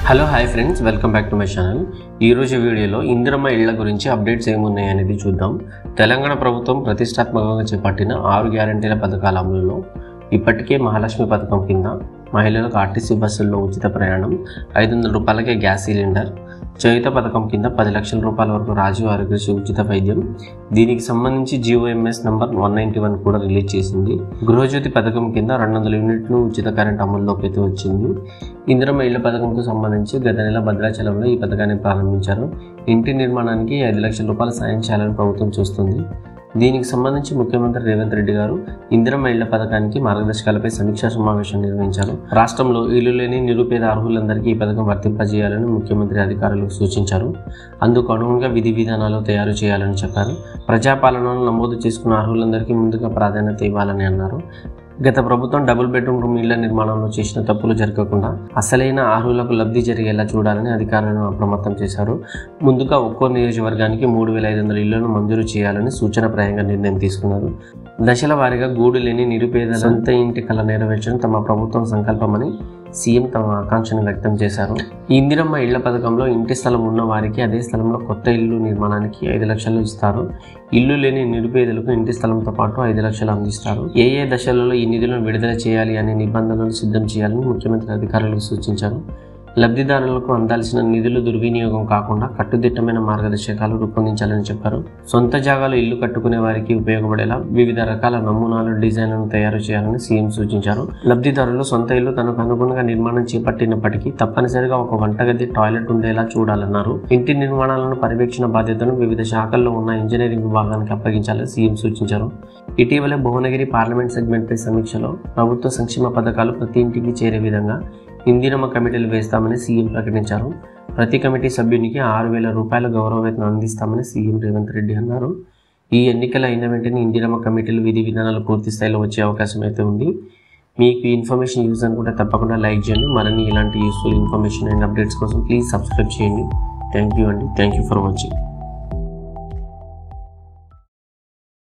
Hello hi friends, welcome back to my channel. ఈరోజు వీడియోలో ఇందిరమ్మ ఇళ్ల గురించి అప్డేట్స్ ఏమున్నాయి అనేది చూద్దాం. తెలంగాణ ప్రభుత్వం ప్రతిష్టాత్మకంగా చేపట్టిన 6 గ్యారంటీల పథకాల అమలులో ఇప్పటికే మహాలక్ష్మి పథకం కింద మహిళలకు ఆర్టీసీ బస్సుల్లో ఉచిత ప్రయాణం, 500 రూపాయలకే గ్యాస్ సిలిండర్, చేయుత పథకం కింద 10 లక్షల రూపాయల వరకు రాజీవ్ ఆరోగ్యశ్రీ ఉచిత వైద్యం, దీనికి సంబంధించి GOMS నంబర్ 191 కూడా రిలీజ్ చేసింది. గృహజ్యోతి పథకం కింద 200 యూనిట్లు ఉచిత కరెంట్ అమల్లోకి అయితే వచ్చింది. ఇందిరమ్మ ఇళ్ల పథకంకు సంబంధించి గత నెల భద్రాచలంలో ఈ పథకాన్ని ప్రారంభించారు. ఇంటి నిర్మాణానికి 5 లక్షల రూపాయల సాయం చేయాలని ప్రభుత్వం చూస్తుంది. దీనికి సంబంధించి ముఖ్యమంత్రి రేవంత్ రెడ్డి గారు ఇందిరమ్మ ఇళ్ల పథకానికి మార్గదర్శకాలపై సమీక్షా సమావేశం నిర్వహించారు. రాష్ట్రంలో ఇల్లు లేని నిరుపేద అర్హులందరికీ ఈ పథకం వర్తింపజేయాలని ముఖ్యమంత్రి అధికారులకు సూచించారు. అందుకు అనుగుణంగా విధి విధానాలు తయారు చేయాలని చెప్పారు. ప్రజాపాలనను నమోదు చేసుకున్న అర్హులందరికీ ముందుగా ప్రాధాన్యత ఇవ్వాలని అన్నారు. గత ప్రభుత్వం డబుల్ బెడ్రూమ్ ఇళ్ల నిర్మాణంలో చేసిన తప్పులు జరగకుండా అసలైన అర్హులకు లబ్ధి జరిగేలా చూడాలని అధికారులను అప్రమత్తం చేశారు. ముందుగా ఒక్కో నియోజకవర్గానికి 3500 ఇళ్లను మంజూరు చేయాలని సూచనప్రాయంగా నిర్ణయం తీసుకున్నారు. దశల వారీగా గూడు లేని నిరుపేదల సొంత ఇంటి కల నెరవేర్చడం తమ ప్రభుత్వం సంకల్పమని సీఎం తమ ఆకాంక్షను వ్యక్తం చేశారు. ఈ ఇందిరమ్మ ఇళ్ల పథకంలో ఇంటి స్థలం ఉన్న వారికి అదే స్థలంలో కొత్త ఇల్లు నిర్మాణానికి 5 లక్షలు ఇస్తారు. ఇల్లు లేని నిరుపేదలకు ఇంటి స్థలంతో పాటు 5 లక్షలు అందిస్తారు. ఏ దశలలో ఈ నిధులను విడుదల చేయాలి అనే నిబంధనలను సిద్ధం చేయాలని ముఖ్యమంత్రి అధికారులకు సూచించారు. లబ్ధిదారులకు అందాల్సిన నిధులు దుర్వినియోగం కాకుండా కట్టుదిట్టమైన మార్గదర్శకాలు రూపొందించాలని చెప్పారు. సొంత జాగాలో ఇల్లు కట్టుకునే వారికి ఉపయోగపడేలా వివిధ రకాల నమూనాలు, డిజైన్లను తయారు చేయాలని సీఎం సూచించారు. లబ్ధిదారులు సొంత ఇల్లు తనకు అనుగుణంగా నిర్మాణం చేపట్టినప్పటికీ తప్పనిసరిగా ఒక వంటగది, టాయిలెట్ ఉండేలా చూడాలన్నారు. ఇంటి నిర్మాణాలను పర్యవేక్షణ బాధ్యతను వివిధ శాఖల్లో ఉన్న ఇంజనీరింగ్ విభాగానికి అప్పగించాలని సీఎం సూచించారు. ఇటీవలే భువనగిరి పార్లమెంట్ సెగ్మెంట్పై సమీక్షలో ప్రభుత్వ సంక్షేమ పథకాలు ప్రతి ఇంటికి చేరే విధంగా ఇందిరమ్మ కమిటీలు వేస్తామని సీఎం ప్రకటించారు. ప్రతి కమిటీ సభ్యునికి 6,000 రూపాయల గౌరవ వేతనం అందిస్తామని సీఎం రేవంత్ రెడ్డి అన్నారు. ఈ ఎన్నికలు అయిన వెంటనే ఇందిరమ్మ కమిటీలు విధి విధానాలు పూర్తి స్థాయిలో వచ్చే అవకాశం అయితే ఉంది. మీకు ఈ ఇన్ఫర్మేషన్ యూజ్ అనుకుంటే తప్పకుండా లైక్ చేయండి. మరిన్ని ఇలాంటి యూస్ఫుల్ ఇన్ఫర్మేషన్ అండ్ అప్డేట్స్ కోసం ప్లీజ్ సబ్స్క్రైబ్ చేయండి. Thank you for watching.